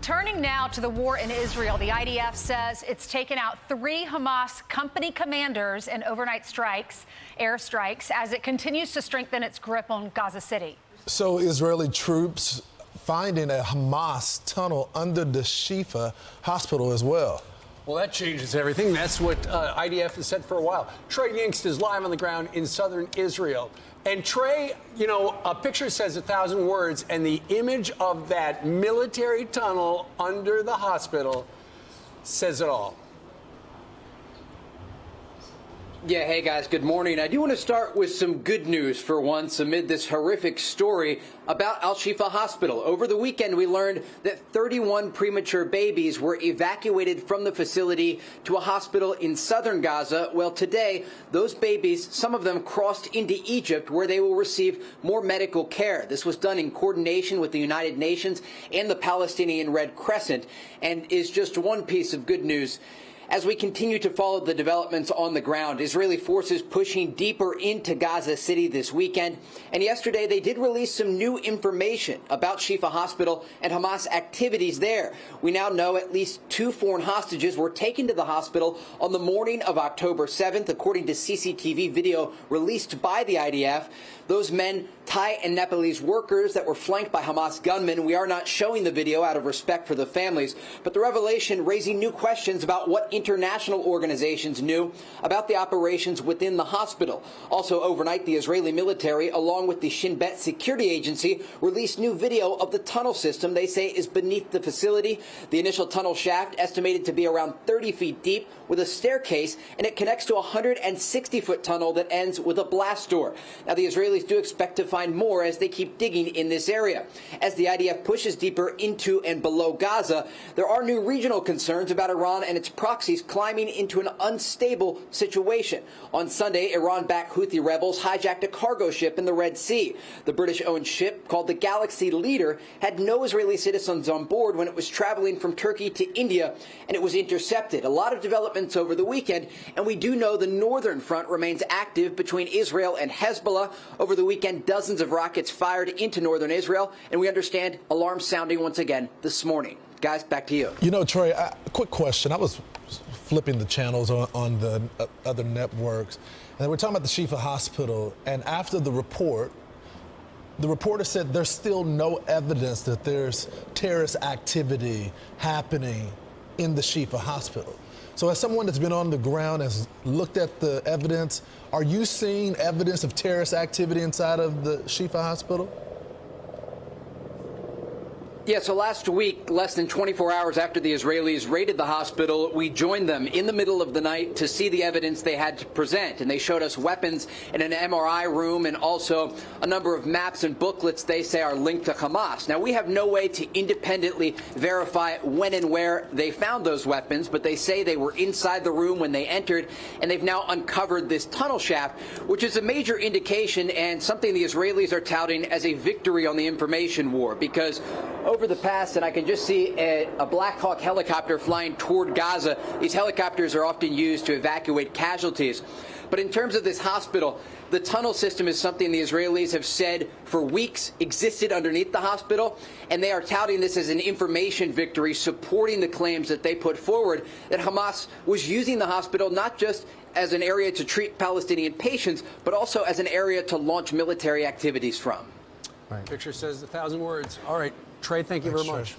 Turning now to the war in Israel, the IDF says it's taken out 3 Hamas company commanders in overnight strikes, airstrikes, as it continues to strengthen its grip on Gaza City. So Israeli troops finding a Hamas tunnel under the Shifa hospital as well. Well, that changes everything. That's what IDF has said for a while. Trey Yingst is live on the ground in southern Israel. And Trey, you know, a picture says 1,000 words, and the image of that military tunnel under the hospital says it all. Yeah, hey guys, good morning. I do want to start with some good news for once amid this horrific story about Al-Shifa Hospital. Over the weekend, we learned that 31 premature babies were evacuated from the facility to a hospital in southern Gaza. Well, today, those babies, some of them crossed into Egypt, where they will receive more medical care. This was done in coordination with the United Nations and the Palestinian Red Crescent, and is just one piece of good news. As we continue to follow the developments on the ground, Israeli forces pushing deeper into Gaza City this weekend. And yesterday, they did release some new information about Shifa Hospital and Hamas activities there. We now know at least 2 foreign hostages were taken to the hospital on the morning of October 7th, according to CCTV video released by the IDF. Those men, Thai and Nepalese workers that were flanked by Hamas gunmen. We are not showing the video out of respect for the families, but the revelation raising new questions about what international organizations knew about the operations within the hospital. Also overnight, the Israeli military, along with the Shin Bet security agency, released new video of the tunnel system they say is beneath the facility. The initial tunnel shaft, estimated to be around 30 feet deep, with a staircase, and it connects to a 160-foot tunnel that ends with a blast door. Now, the Israelis do expect to find more as they keep digging in this area. As the IDF pushes deeper into and below Gaza, there are new regional concerns about Iran and its proxies climbing into an unstable situation. On Sunday, Iran-backed Houthi rebels hijacked a cargo ship in the Red Sea. The British-owned ship, called the Galaxy Leader, had no Israeli citizens on board when it was traveling from Turkey to India, and it was intercepted. A lot of developments over the weekend, and we do know the northern front remains active between Israel and Hezbollah. Over the weekend, dozens of rockets fired into northern Israel, and we understand alarms sounding once again this morning. Guys, back to you. You know, Trey, quick question. I was flipping the channels on the other networks, and we're talking about the Shifa Hospital, and after the report, the reporter said there's still no evidence that there's terrorist activity happening in the Shifa Hospital. So as someone that's been on the ground, has looked at the evidence, are you seeing evidence of terrorist activity inside of the Shifa Hospital? Yeah, so last week, less than 24 hours after the Israelis raided the hospital, we joined them in the middle of the night to see the evidence they had to present. And they showed us weapons in an MRI room and also a number of maps and booklets they say are linked to Hamas. Now, we have no way to independently verify when and where they found those weapons, but they say they were inside the room when they entered, and they've now uncovered this tunnel shaft, which is a major indication and something the Israelis are touting as a victory on the information war, because over the past, and I can just see a Black Hawk helicopter flying toward Gaza. These helicopters are often used to evacuate casualties. But in terms of this hospital, the tunnel system is something the Israelis have said for weeks existed underneath the hospital, and they are touting this as an information victory, supporting the claims that they put forward that Hamas was using the hospital not just as an area to treat Palestinian patients, but also as an area to launch military activities from. Right. Picture says 1,000 words. All right, Trey, thank you very much.